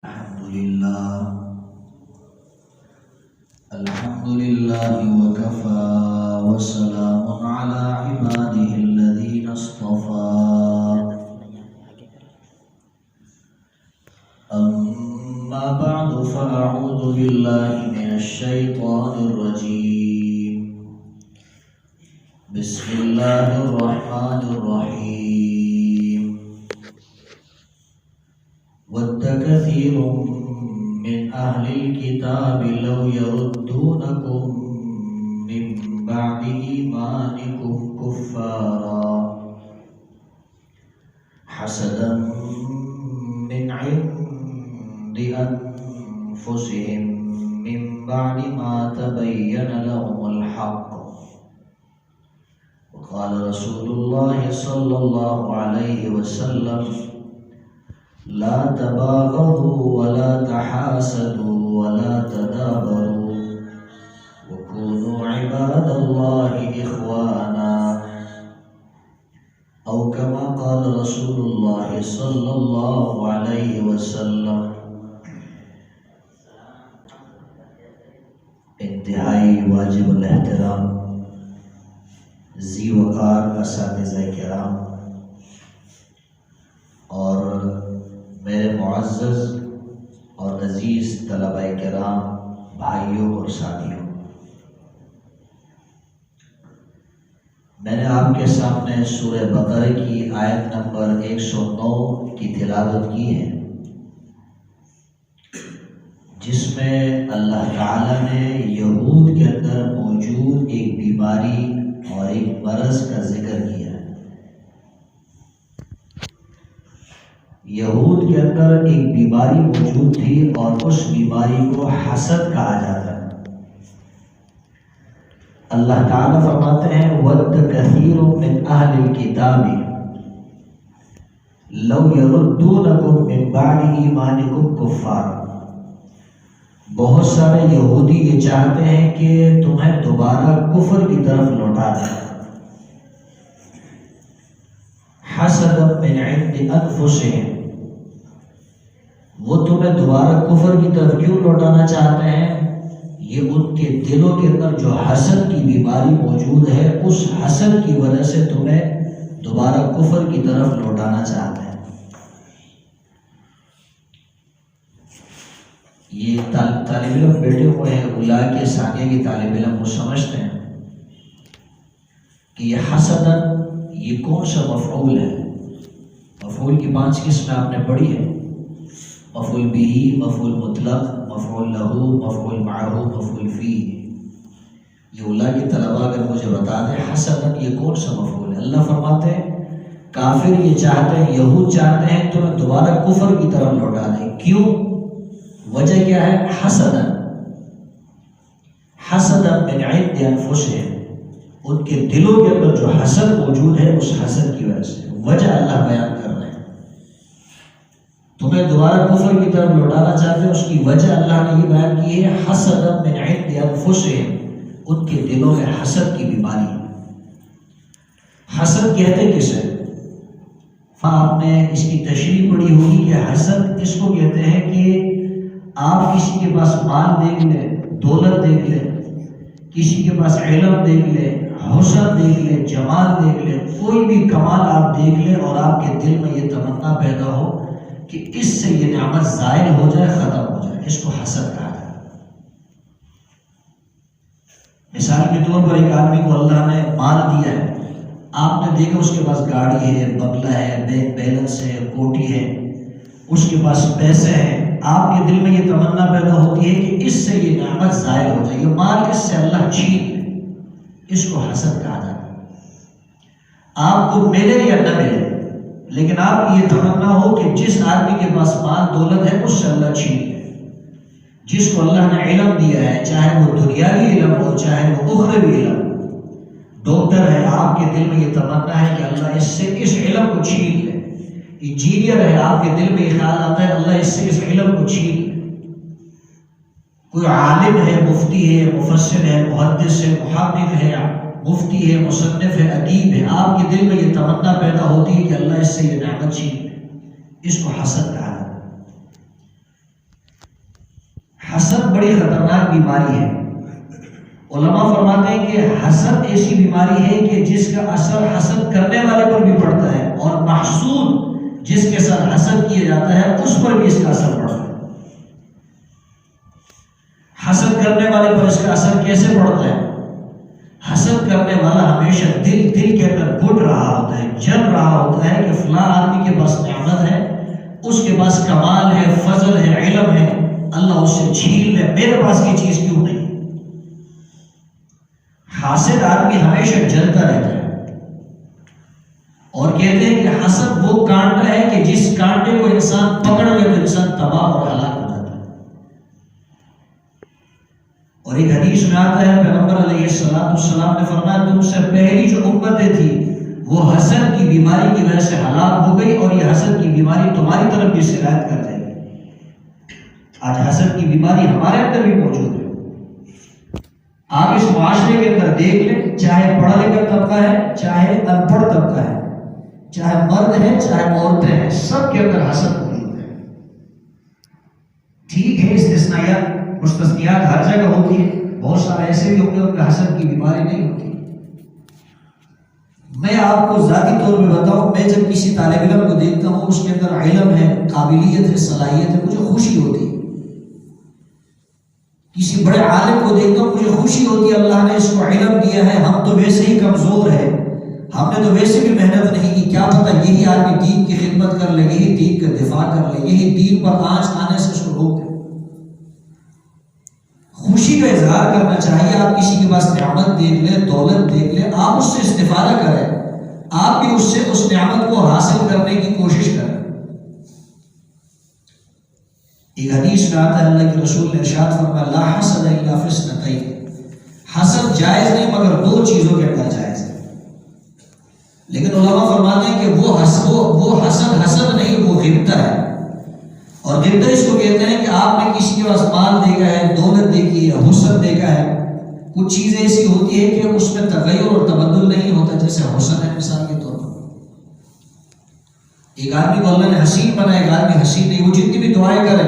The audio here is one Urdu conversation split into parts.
الحمد لله وكفى وسلام على عباده الذين اصطفى أما بعد فأعوذ بالله من الشيطان الرجيم بسم الله الرحمن الرحيم ود كثير من أهل الكتاب لو يردونكم من بعد إيمانكم كفارا حسدا من عند أنفسهم من بعد ما تبين لهم الحق وقال رسول الله صلى الله عليه وسلم لا تباغضوا ولا تحاسدوا ولا تدابروا وكونوا عباد الله إخوانا أو كما قال رسول الله صلى الله عليه وسلم. انتہائی واجب الاحترام ذی وقار اساتذہ کرام اور میرے معزز اور عزیز طلبہ کرام، بھائیوں اور ساتھیوں، میں نے آپ کے سامنے سورہ بقرہ کی آیت نمبر 109 کی تلاوت کی ہے، جس میں اللہ تعالیٰ نے یہود کے اندر موجود ایک بیماری اور ایک مرض کا ذکر کیا ہے۔ یہود کے اندر ایک بیماری موجود تھی اور اس بیماری کو حسد کہا جاتا ہے۔ اللہ تعالیٰ فرماتے ہیں وَدَّ كَثِيرٌ مِّنْ أَهْلِ الْكِتَابِ لَوْ يَرُدُّونَكُمْ مِّن بَعْدِ إِيمَانِكُمْ كُفَّارًا۔ بہت سارے یہودی یہ چاہتے ہیں کہ تمہیں دوبارہ کفر کی طرف لوٹا دیں، حسدا من عند انفسهم، وہ تمہیں دوبارہ کفر کی طرف کیوں لوٹانا چاہتے ہیں؟ یہ ان کے دلوں کے اندر جو حسد کی بیماری موجود ہے، اس حسد کی وجہ سے تمہیں دوبارہ کفر کی طرف لوٹانا چاہتے ہیں۔ یہ طالب علم بیٹھے ہوئے ہیں، اولیاء کے ثانیہ کی طالب علم، وہ سمجھتے ہیں کہ یہ حسدن یہ کون سا مفعول ہے؟ مفعول کی 5 قسمیں آپ نے پڑھی ہے، مفعول بہ، مفعول مطلق، مفعول لہ، مفعول معہ، مفعول فیہ۔ یہ اولیاء کے طلباء اگر مجھے بتا دیں حسدن یہ کون سا مفعول ہے؟ اللہ فرماتے ہیں کافر یہ چاہتے ہیں، یہود چاہتے ہیں تمہیں دوبارہ کفر کی طرف لوٹا دیں۔ کیوں؟ وجہ کیا ہے؟ حسدن، حسدن من عند انفسهم، ان کے دلوں کے اندر جو حسد موجود ہے اس حسد کی وجہ سے۔ وجہ اللہ بیان کر رہے ہیں، تمہیں دوبارہ کفر کی طرف لوٹانا چاہتے ہیں، اس کی وجہ اللہ نے یہ بیان کی ہے حسدا من عند انفسهم، ان کے دلوں میں حسد کی بیماری ہے۔ حسد کہتے کسے؟ آپ نے اس کی تشریح پڑھی ہوگی کہ حسد اس کو کہتے ہیں کہ آپ کسی کے پاس مال دیکھ لیں، دولت دیکھ لیں، کسی کے پاس علم دیکھ لیں، حسن دیکھ لیں، جمال دیکھ لیں، کوئی بھی کمال آپ دیکھ لیں اور آپ کے دل میں یہ تمنا پیدا ہو کہ اس سے یہ نعمت زائل ہو جائے، ختم ہو جائے، اس کو حسد کہا جائے۔ مثال کے طور پر ایک آدمی کو اللہ نے مال دیا ہے، آپ نے دیکھا اس کے پاس گاڑی ہے، بنگلہ ہے، بینک بیلنس ہے، کوٹھی ہے، اس کے پاس پیسے ہیں، آپ کے دل میں یہ تمنا پیدا ہوتی ہے کہ اس سے یہ نعمت زائل ہو جائے، یہ مال اس سے اللہ چھین لے، اس کو حسد کہا جاتا ہے۔ آپ کو ملے یا نہ ملے، لیکن آپ کی یہ تمنا ہو کہ جس آدمی کے پاس مال دولت ہے اس سے اللہ چھین لے۔ جس کو اللہ نے علم دیا ہے، چاہے وہ دنیاوی علم ہو چاہے وہ اخروی علم، ڈاکٹر ہے، آپ کے دل میں یہ تمنا ہے کہ اللہ اس سے اس علم کو چھین لے۔ انجینئر ہے، آپ کے دل میں یہ خیال آتا ہے اللہ اس سے اس علم کو چھین لے۔ کوئی عالم ہے، مفتی ہے، مفسر ہے، محدث ہے، محقق ہے، مفتی ہے، مصنف ہے، ادیب ہے، آپ کے دل میں یہ تمنا پیدا ہوتی ہے کہ اللہ اس سے یہ نعمت چھین لے، اس کو حسد کہا ہے۔ حسد بڑی خطرناک بیماری ہے۔ علماء فرماتے ہیں کہ حسد ایسی بیماری ہے کہ جس کا اثر حسد کرنے والے پر بھی پڑتا ہے، اور محسود جس کے ساتھ حسد کیا جاتا ہے اس پر بھی اس کا اثر پڑتا ہے۔ حسد کرنے والے پر اس کا اثر کیسے پڑتا ہے؟ حسد کرنے والا ہمیشہ دل کے اندر گھٹ رہا ہوتا ہے، جل رہا ہوتا ہے کہ فلاں آدمی کے پاس نعمت ہے، اس کے پاس کمال ہے، فضل ہے، علم ہے، اللہ اس سے چھین لے، میرے پاس یہ چیز کیوں نہیں؟ حاسد آدمی ہمیشہ جلتا رہتا ہے، اور کہتے ہیں کہ حسد وہ کانٹا ہے کہ جس کانٹے کو انسان پکڑ لے تو انسان تباہ اور ہلاک ہو جاتا ہے۔ اور ایک حدیث میں آتا ہے پیغمبر علیہ السلام نے فرمایا تم سے پہلی جو امتیں تھی وہ حسد کی بیماری کی وجہ سے ہلاک ہو گئی، اور یہ حسد کی بیماری تمہاری طرف بھی سرایت کر جائے گی۔ آج حسد کی بیماری ہمارے اندر بھی موجود ہے۔ آپ اس معاشرے کے اندر دیکھ لیں، چاہے پڑھا لکھا طبقہ ہے، چاہے ان پڑھ طبقہ ہے، چاہے مرد ہے چاہے عورتیں ہیں، سب کے اندر حسد موجود ہے۔ ٹھیک ہے، استثناءات مستثنیات ہر جگہ ہوتی ہے، بہت سارے ایسے بھی ہوتے ہیں ان کا حسد کی بیماری نہیں ہوتی۔ میں آپ کو ذاتی طور پہ بتاؤں، میں جب کسی طالب علم کو دیکھتا ہوں اس کے اندر علم ہے، قابلیت ہے، صلاحیت ہے، مجھے خوشی ہوتی ہے۔ کسی بڑے عالم کو دیکھتا ہوں مجھے خوشی ہوتی ہے، اللہ نے اس کو علم دیا ہے، ہم تو ویسے ہی کمزور ہیں، ہم نے تو ویسے بھی محنت نہیں کی، کیا پتہ یہی آدمی دین کی خدمت کر لے، یہی دین کا دفاع کر لے، یہی دین پر آنچ آنے سے اس کو روک دے۔ خوشی کا اظہار کرنا چاہیے۔ آپ کسی کے پاس نعمت دیکھ لیں، دولت دیکھ لیں، آپ اس سے استفادہ کریں، آپ بھی اس سے اس نعمت کو حاصل کرنے کی کوشش کریں۔ ایک حدیث میں آتا ہے اللہ کے رسول نے ارشاد فرمایا لا حسد الا فی اثنتین، حسد جائز نہیں مگر دو چیزوں کے اندر جائز ہے۔ لیکن علماء فرماتے ہیں کہ وہ حسد نہیں، وہ غبطہ ہے۔ اور غبطہ اس کو کہتے ہیں کہ آپ نے کسی کے پاس مال دیکھا ہے، دولت دیکھی ہے، حسن دیکھا ہے، کچھ چیزیں ایسی ہوتی ہے کہ اس میں تغیر اور تبدل نہیں ہوتا، جیسے حسن ہے مثال کے طور پر۔ ایک آدمی کو اللہ نے حسین بنایا، ایک آدمی حسین نہیں، وہ جتنی بھی دعائیں کرے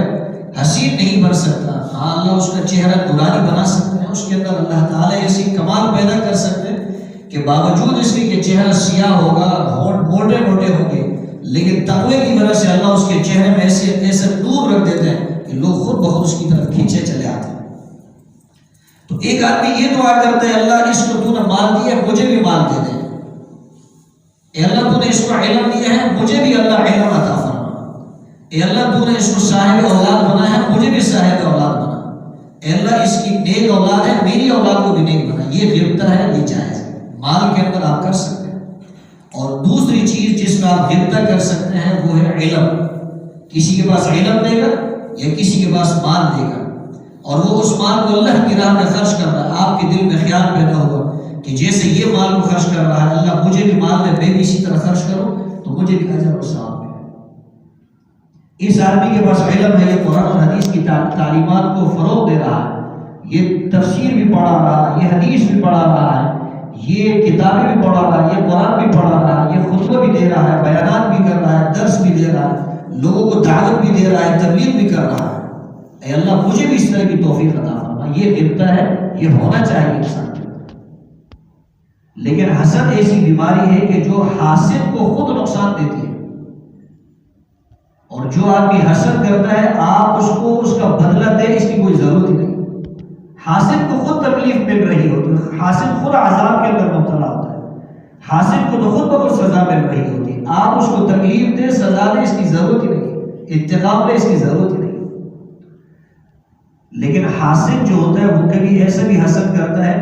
حسین نہیں بن سکتا۔ ہاں اللہ اس کا چہرہ نورانی بنا سکتے ہیں، اس کے اندر اللہ تعالیٰ ایسی کمال پیدا کر سکتے ہیں کہ باوجود اس کے چہرہ سیاہ ہوگا، ہونٹ موٹے موٹے ہوں گے، لیکن تقوی کی وجہ سے اللہ اس کے چہرے میں ایسے نور رکھ دیتے ہیں کہ لوگ خود بخود اس کی طرف کھینچے چلے آتے ہیں۔ تو ایک آدمی یہ دعا کرتا ہے اللہ اس کو تو نے مال دیا ہے، مجھے بھی مال دے دے، اے اللہ تو نے اس کو علم دیا ہے، مجھے بھی اللہ علم عطا فرما، اے اللہ تو نے اس کو صاحب اولاد بنا ہے، مجھے بھی صاحب اولاد بنا، اے اللہ اس کی نیک اولاد ہے، میری اولاد کو بھی نیک بنا۔ یہ غبطہ ہے، یہ جائز ہے، مال کے اندر آپ کر سکتے ہیں۔ اور دوسری چیز جس میں آپ غبطہ کر سکتے ہیں وہ ہے علم، کسی کے پاس علم دے کر یا کسی کے پاس مال دے کر، اور وہ اس مال کو اللہ کی راہ میں خرچ کر رہا ہے، آپ کے دل میں خیال پیدا ہوا کہ جیسے یہ مال کو خرچ کر رہا ہے اللہ مجھے بھی مال دے، میں بھی اسی طرح خرچ کروں تو مجھے بھی اجر اور ثواب ملے۔ اس آدمی کے پاس علم ہے، یہ قرآن اور حدیث کی تعلیمات کو فروغ دے رہا ہے، یہ تفسیر بھی پڑھا رہا ہے، یہ حدیث بھی پڑھا رہا ہے، یہ کتابیں بھی پڑھا رہا ہے، یہ قرآن بھی پڑھا رہا ہے، یہ خطبہ بھی دے رہا ہے، بیانات بھی کر رہا ہے، درس بھی دے رہا ہے، لوگوں کو دعوت بھی دے رہا ہے، تبلیغ بھی کر رہا ہے۔ اے اللہ مجھے بھی اس طرح کی توفیق عطا فرما۔ یہ غبطہ ہے، یہ ہونا چاہیے انسان کے۔ لیکن حسد ایسی بیماری ہے کہ جو حاسد کو خود نقصان دیتی ہے، اور جو آدمی حسد کرتا ہے آپ اس کو اس کا بدلہ دے اس کی کوئی ضرورت ہی نہیں۔ حاسد کو خود تکلیف مل رہی ہوتی ہے، حاسد خود عذاب کے اندر مبتلا ہوتا ہے، حاسد کو تو خود بخود سزا مل رہی ہوتی ہے، آپ اس کو تکلیف دے، سزا دے، اس کی ضرورت ہی نہیں، انتقام دے، اس کی ضرورت ہی نہیں۔ لیکن حاسد جو ہوتا ہے وہ کبھی ایسا بھی حسد کرتا ہے،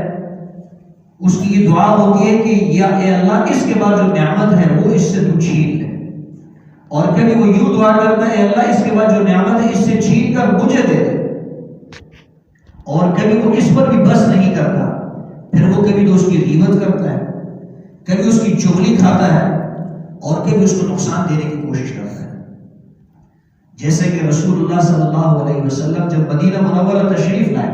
اس کی یہ دعا ہوتی ہے کہ یا اے اللہ اس کے بعد جو نعمت ہے وہ اس سے تو چھین لے، اور کبھی وہ یوں دعا کرتا ہے اے اللہ اس کے بعد جو نعمت ہے اس سے چھین کر مجھے دے دے، اور کبھی وہ اس پر بھی بس نہیں کرتا، پھر وہ کبھی تو اس کی غیبت کرتا ہے، کبھی اس کی چغلی کھاتا ہے، اور کبھی اس کو نقصان دینے کی کوشش کرتا ہے۔ جیسے کہ رسول اللہ صلی اللہ علیہ وسلم جب مدینہ منورہ تشریف لائے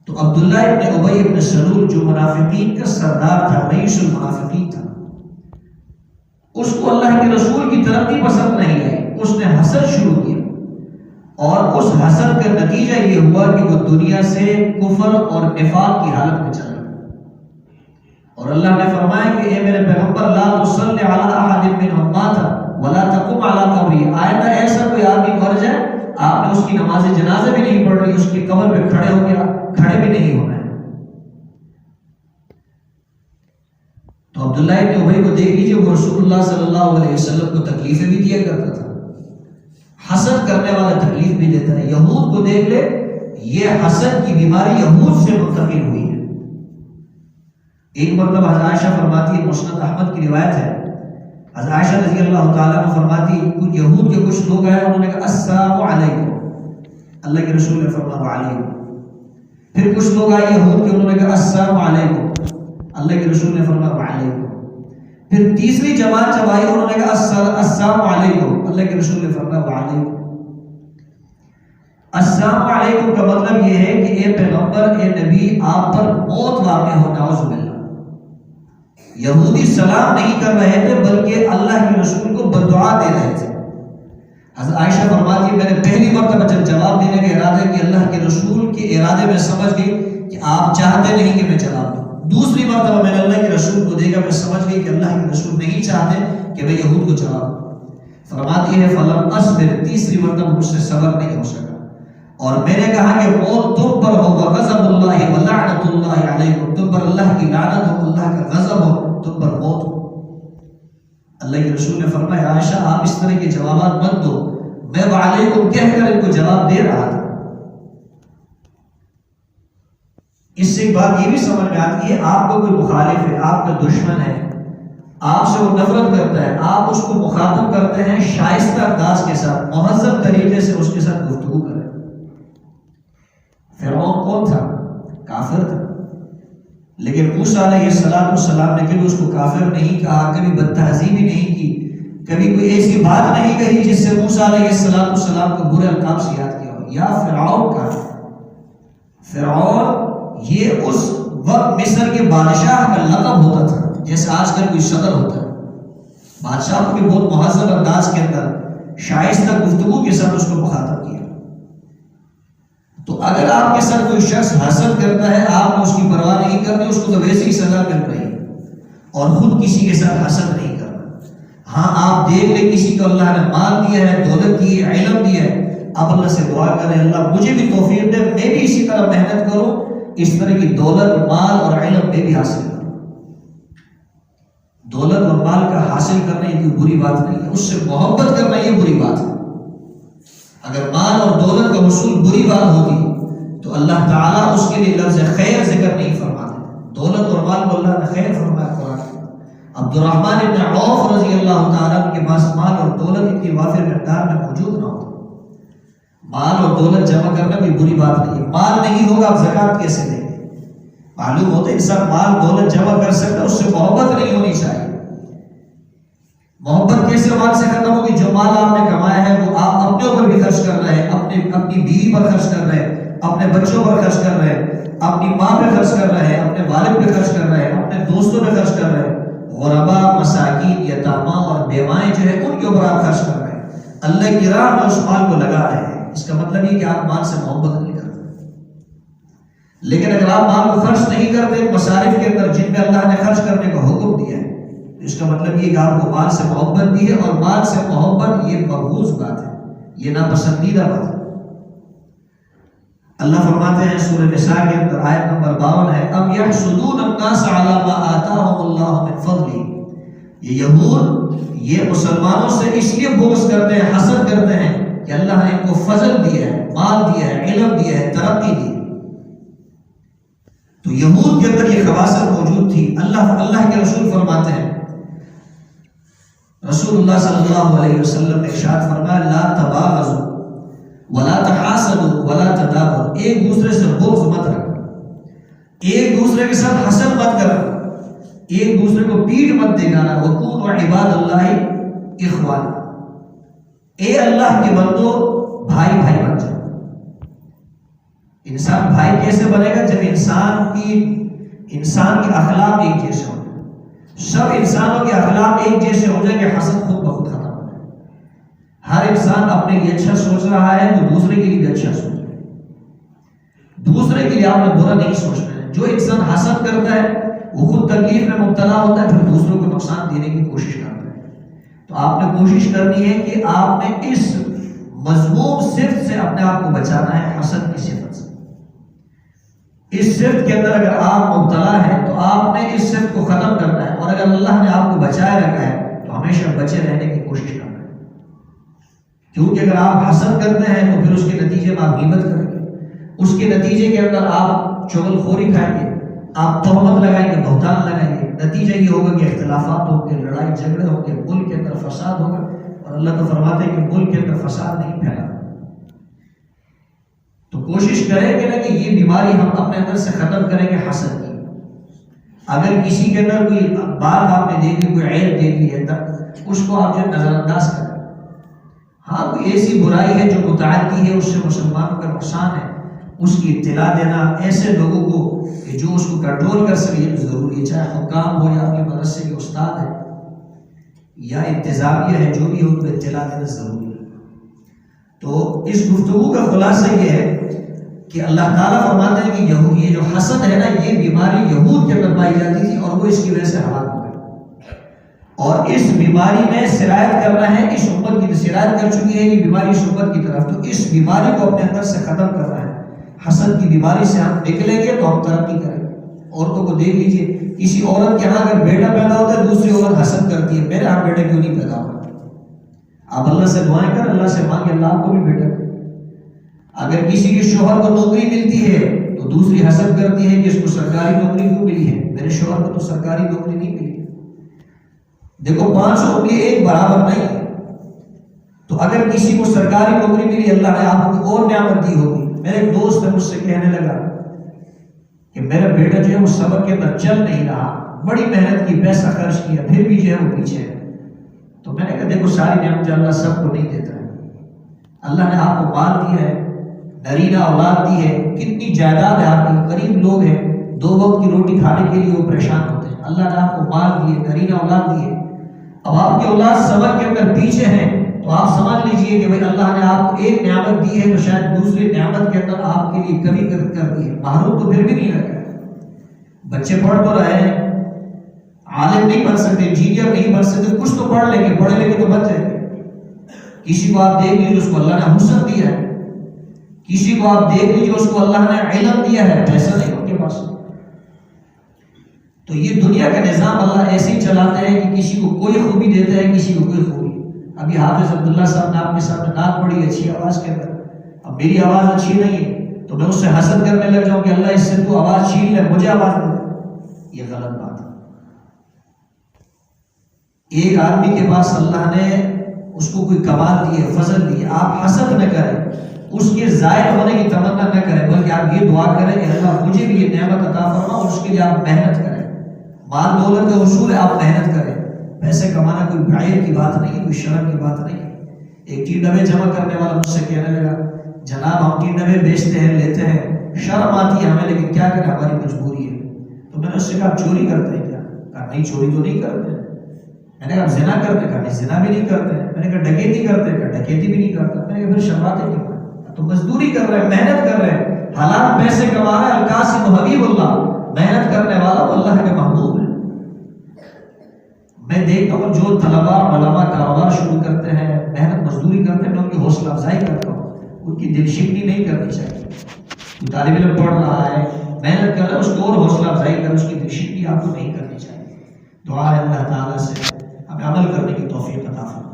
تو عبداللہ ابن ابی ابن سلول جو منافقین کا سردار تھا، رئیس المنافقین تھا، اس کو اللہ کے رسول کی ترقی پسند نہیں آئی، اس نے حسد شروع کیا، اور اس حسد کا نتیجہ یہ ہوا کہ وہ دنیا سے کفر اور نفاق کی حالت میں چلا گیا۔ اور اللہ نے فرمایا کہ اے میرے پیغمبر لا تصلی علی احد منهم مات ولا تقم علی قبره، آئندہ ایسا کوئی آدمی مر جائے آپ نے اس کی نماز جنازہ بھی نہیں پڑھ رہی، اس کی قبر پہ کھڑے ہو کے کھڑے بھی نہیں ہونا ہے۔ تو عبداللہ ابن ابی کو دیکھ لیجیے، وہ رسول اللہ صلی اللہ علیہ وسلم کو تکلیفیں بھی دیا کرتا تھا، حسد کرنے والا تکلیف بھی دیتا ہے۔ یہود کو دیکھ لے، یہ حسد کی بیماری یہود سے منتقل ہوئی ہے۔ ایک مرتبہ حضرت عائشہ فرماتی ہے، مسند احمد کی روایت ہے، حضرت عائشہ رضی اللہ تعالیٰ عنہ فرماتی ہے کچھ یہود کے کچھ لوگ آئے، انہوں نے کہا السلام علیکم، اللہ کے رسول نے فرمایا وعلیکم۔ پھر کچھ لوگ آئے یہود کے، انہوں نے کہا السلام علیکم، اللہ کے رسول نے فرمایا وعلیکم۔ پھر تیسری جماعت جب آئی، انہوں نے کہا السلام علیکم، اللہ کے رسول نے فرمایا وعلیکم۔ السلام علیکم کا مطلب یہ ہے کہ اے پیغمبر، اے نبی، آپ پر موت واقع ہو، نعوذ باللہ۔ یہودی سلام نہیں کر رہے تھے بلکہ اللہ کے رسول کو بددعا دے رہے تھے۔ حضرت عائشہ فرماتی ہے میں نے پہلی مرتبہ جب جواب دینے کا ارادہ کیا، اللہ کے رسول کے ارادے میں سمجھ گئی کہ آپ چاہتے نہیں کہ میں جواب دوں۔ دوسری مرتبہ میں نے اللہ کے رسول کو دیکھا، میں سمجھ گئی کہ اللہ کے رسول نہیں چاہتے کہ میں یہود کو جواب دوں۔ فرماتی ہے فلم اصبر، تیسری مرتبہ مجھ سے صبر نہیں ہو سکا اور میں نے کہا کہ موت تم پر ہو، غضب اللہ و لعنت اللہ علیکم، تم پر اللہ کی لعنت ہو، اللہ کا غضب ہو، تم پر موت ہو۔ اللہ کے رسول نے فرمایا عائشہ آپ اس طرح کے جوابات مت دو، میں وعلیکم کہہ کر ان کو جواب دے رہا تھا۔ اس سے ایک بات یہ بھی سمجھ میں آتی ہے، آپ کو کوئی مخالف ہے، آپ کا دشمن ہے، آپ سے وہ نفرت کرتا ہے، آپ اس کو مخاطب کرتے ہیں شائستہ انداز کے ساتھ، مہذب طریقے سے اس کے ساتھ گفتگو کریں۔ فرعون کون تھا؟ کافر تھا، لیکن موسیٰ علیہ السلام نے کبھی اس کو کافر نہیں کہا، کبھی بدتہذیبی نہیں کی، کبھی کوئی ایسی بات نہیں کہی جس سے موسیٰ علیہ السلام کو برے القاب سے یاد کیا ہو۔ یا فرعون کا، فرعون یہ اس وقت مصر کے بادشاہ کا لقب ہوتا تھا، جیسے آج کل کوئی صدر ہوتا ہے، بادشاہ کو بھی بہت مہذب انداز کے اندر شائستہ گفتگو کے ساتھ اس کو مخاطب کیا۔ تو اگر آپ کے ساتھ کوئی شخص حسد کرتا ہے، آپ نے اس کی پرواہ نہیں کرتے، اس کو تو ویسے ہی سزا مل رہی ہے، اور خود کسی کے ساتھ حسد نہیں کرنا۔ ہاں آپ دیکھ لیں کسی کو اللہ نے مال دیا ہے، دولت دی ہے، علم دیا ہے، آپ اللہ سے دعا کریں اللہ مجھے بھی توفیق دے، میں بھی اسی طرح محنت کروں، اس طرح کی دولت، مال اور علم میں بھی حاصل کروں۔ دولت اور مال کا حاصل کرنا یہ کوئی بری بات نہیں ہے، اس سے محبت کرنا یہ بری بات ہے۔ اگر مال اور دولت کا حصول بری بات ہوتی تو اللہ تعالیٰ اس کے لیے لفظ خیر ذکر نہیں فرماتے۔ دولت اور مال کو اللہ نے خیر فرمایا قرآن میں۔ عبد الرحمن ابن عوف رضی اللہ تعالیٰ عنہ کے پاس مال اور دولت اتنی وافر مقدار میں موجود نہ ہوتا۔ مال اور دولت جمع کرنا کوئی بری بات نہیں ہے، مال نہیں ہوگا آپ زکوٰۃ کیسے دیں گے؟ معلوم ہوتا ہے انسان مال دولت جمع کر سکتا ہے، اس سے محبت نہیں ہونی چاہیے۔ محبت کیسے مال سے ختم ہوگی؟ جو مال آپ نے کمایا ہے وہ آپ اپنے اوپر بھی خرچ کر رہے ہیں، اپنی بیوی پر خرچ کر رہے ہیں، اپنے بچوں پر خرچ کر رہے ہیں، اپنی ماں پہ خرچ کر رہے ہیں، اپنے والد پہ خرچ کر رہے ہیں، اپنے دوستوں پہ خرچ کر رہے ہیں، غربا، مساکین، یتاما اور بیوائیں جو ہے ان کے اوپر آپ خرچ کر رہے ہیں، اللہ کی راہ میں اس مال کو لگا رہے ہیں۔ اس کا مطلب یہ کہ آپ مال سے محبت نہیں کرتے۔ لیکن اگر آپ مال کو خرچ نہیں کرتے مصارف کے اندر جن میں اللہ نے خرچ کرنے کا حکم دیا ہے، اس کا مطلب یہ کہ آپ کو مال سے محبت بھی ہے، اور مال سے محبت یہ مقبوض بات ہے، یہ ناپسندیدہ بات ہے۔ اللہ فرماتے ہیں سورہ نساء کے اندر آیت نمبر 52 ہے، ام یحسدون الناس علی ما آتاہم اللہ من فضلہ، یہ یہود یہ مسلمانوں سے اس لیے بغض کرتے ہیں، حسد کرتے ہیں کہ اللہ نے ان کو فضل دیا ہے، مال دیا ہے، علم دیا ہے، ترقی دی ہے۔ تو یہود کے اندر یہ خباثت موجود تھی۔ اللہ کے رسول فرماتے ہیں، رسول اللہ صلی اللہ علیہ وسلم نے ارشاد فرمایا لا تباغضوا ولا تحاسدوا ولا تدابروا، ایک دوسرے سے بغض مت رکھو، ایک دوسرے کے ساتھ حسد مت کرو، ایک دوسرے کو پیٹ مت دکھانا، وکونوا عباد اللہ اخوانا، اے اللہ کے بندو بھائی بھائی بن جاؤ۔ انسان بھائی کیسے بنے گا؟ جب انسان کی اخلاق ایک جیسے ہو جائے، سب انسانوں کے اخلاق ایک جیسے ہو جائیں گے، حسد خود بخود ختم ہو جائے۔ ہر انسان اپنے لیے اچھا سوچ رہا ہے تو دوسرے کے لیے بھی اچھا سوچ رہا ہے، دوسرے کے لیے آپ نے برا نہیں سوچنا ہے۔ جو انسان حسد کرتا ہے وہ خود تکلیف میں مبتلا ہوتا ہے، پھر دوسروں کو نقصان دینے کی کوشش کرتا ہے۔ تو آپ نے کوشش کرنی ہے کہ آپ نے اس مذموم صفت سے اپنے آپ کو بچانا ہے، حسد کی صفت سے۔ اس صفت کے اندر اگر آپ مبتلا ہیں تو آپ نے اس صفت کو ختم کرنا ہے، اور اگر اللہ نے آپ کو بچائے رکھا ہے تو ہمیشہ بچے رہنے کی کوشش کرنا ہے، کیونکہ اگر آپ حسد کرتے ہیں تو پھر اس کے نتیجے میں آپ غیبت کریں گے، اس کے نتیجے کے اندر آپ چغل خوری کھائیں گے، آپ تہمت لگائیں گے، بہتان لگائیں گے، نتیجہ یہ ہوگا کہ اختلافات ہوں گے، لڑائی جھگڑے ہوں گے، ملک کے اندر فساد ہوگا، اور اللہ تو فرماتے ہیں کہ ملک کے اندر فساد نہیں پھیلا۔ تو کوشش کریں گے نا کہ یہ بیماری ہم اپنے اندر سے ختم کریں گے، حسد کی۔ اگر کسی کے اندر کوئی بات آپ نے دیکھی، کوئی عیب دیکھی ہے تب اس کو آپ جو نظر انداز کریں۔ ہاں کوئی ایسی برائی ہے جو متعدی ہے، اس سے مسلمانوں کا نقصان ہے، اس کی اطلاع دینا ایسے لوگوں کو کہ جو اس کو کنٹرول کر سکے، یہ ضروری ہے، چاہے حکام ہو یا اپنے مدرسے کے استاد ہے یا انتظامیہ ہے، جو بھی ہو ان کو اطلاع دینا ضروری ہے۔ تو اس گفتگو کا خلاصہ یہ ہے کہ اللہ تعالیٰ فرماتے ہیں کہ یہ جو حسد ہے نا، یہ بیماری یہود کے اندر پائی جاتی تھی اور وہ اس کی وجہ سے ہلاک ہو گئے، اور اس بیماری میں سرایت کرنا ہے، اس امت کی سرایت کر چکی ہے یہ بیماری اس امت کی طرف، تو اس بیماری کو اپنے اندر سے ختم کرنا ہے۔ حسد کی بیماری سے ہم نکلیں گے تو ہم ترقی کریں گے۔ عورتوں کو دیکھ لیجئے، کسی عورت کے ہاں اگر بیٹا پیدا ہوتا ہے دوسری عورت حسد کرتی ہے، میرے ہاں بیٹا کیوں نہیں پیدا ہوا؟ آپ اللہ سے دعائیں کر، اللہ سے مانگے اللہ آپ کو بھی بیٹا دے۔ اگر کسی کے شوہر کو نوکری ملتی ہے تو دوسری حسد کرتی ہے کہ اس کو سرکاری نوکری کیوں ملی ہے، میرے شوہر کو تو سرکاری نوکری نہیں ملی۔ دیکھو 5 انگلی ایک برابر نہیں ہے، تو اگر کسی کو سرکاری نوکری ملی اللہ نے آپ کو اور نعمت دی ہوگی۔ میرے ایک دوست ہے مجھ سے کہنے لگا کہ میرا بیٹا جو ہے وہ سبق کے اندر چل نہیں رہا، بڑی محنت کی، پیسہ خرچ کیا، پھر بھی جو ہے وہ پیچھے ہے۔ تو میں نے کہا دیکھو ساری نعمت اللہ سب کو نہیں دیتا ہے، اللہ نے آپ کو مال دیا ہے، نرینہ اولاد دی ہے، کتنی جائیداد ہے آپ کی، غریب لوگ ہیں 2 وقت کی روٹی کھانے کے لیے وہ پریشان ہوتے ہیں، اللہ نے آپ کو مال دیے، نرینہ اولاد دیے، اب آپ کی اولاد سبق کے اندر پیچھے ہیں تو آپ سمجھ لیجئے کہ بھئی اللہ نے آپ کو ایک نعمت دی ہے تو شاید دوسری نعمت کے اندر آپ کے لیے کمی کر دی ہے، محروم تو پھر بھی نہیں رکھا ہے۔ بچے پڑھ تو رہے ہیں، عالم نہیں بن سکتے، انجینئر نہیں بن سکتے، کچھ تو پڑھ لیں گے، پڑھے لیں گے تو بن جائیں گے۔ کسی کو آپ دیکھ لیجیے اس کو اللہ نے حسن دیا ہے، کسی کو آپ دیکھ لیجیے اس کو اللہ نے علم دیا ہے، پیسہ نہیں ان کے پاس۔ تو یہ دنیا کا نظام اللہ ایسے ہی چلاتے ہیں کہ کسی کو کوئی خوبی دیتا ہے، کسی کو کوئی خوبی۔ ابھی حافظ عبداللہ صاحب نے آپ کے سامنے نعت پڑھی اچھی آواز کے اندر، اب میری آواز اچھی نہیں ہے تو میں اس سے حسد کرنے لگ جاؤں کہ اللہ اس سے تو آواز چھین لے، مجھے آواز دے، یہ غلط بات ہے۔ ایک آدمی کے پاس اللہ نے اس کو کوئی کمال دی ہے، فضل دی ہے، آپ حسد نہ کریں، اس کے زائد ہونے کی تمنا نہ کریں، بلکہ آپ یہ دعا کریں کہ اللہ مجھے بھی یہ نعمت عطا فرما، اور اس کے لیے آپ محنت کریں۔ مال دولت کا اصول ہے آپ محنت کریں، پیسے کمانا کوئی عیب کی بات نہیں، کوئی شرم کی بات نہیں۔ ایک ٹی ڈبے جمع کرنے والا مجھ سے کہنے لگا جناب ہم ٹی ڈبے بیچتے ہیں، لیتے ہیں، شرم آتی ہے ہمیں، لیکن کیا کریں ہماری مجبوری ہے۔ تو میں نے اس سے کہا چوری کرتے ہیں کیا؟ کہا نہیں چوری تو نہیں کرتے۔ میں نے کہا زنا کرتے؟ کہا نہیں زنا بھی نہیں کرتے۔ میں نے کہا ڈکیتی کرتے؟ کہا ڈکیتی بھی نہیں کرتا۔ میں نے کہا پھر شرماتے کیوں؟ تو مزدوری کر رہے ہیں، محنت کر رہے ہیں، حلال پیسے کما رہے ہیں، القاسم حبیب اللہ، محنت کرنے والا وہ اللہ کے محبوب ہے۔ میں دیکھتا ہوں جو طلباء علماء کاروبار شروع کرتے ہیں، محنت مزدوری کرتے ہیں، میں ان کی حوصلہ افزائی کرتا ہوں، ان کی دل شکنی نہیں کرنی چاہیے۔ کوئی طالب علم پڑھ رہا ہے، محنت کر رہا ہے، اس کو اور حوصلہ افزائی کریں، اس کی دل شکنی آپ کو نہیں کرنی چاہیے۔ دعا ہے اللہ تعالیٰ سے ہمیں عمل کرنے کی توفیق عطا فرمائے۔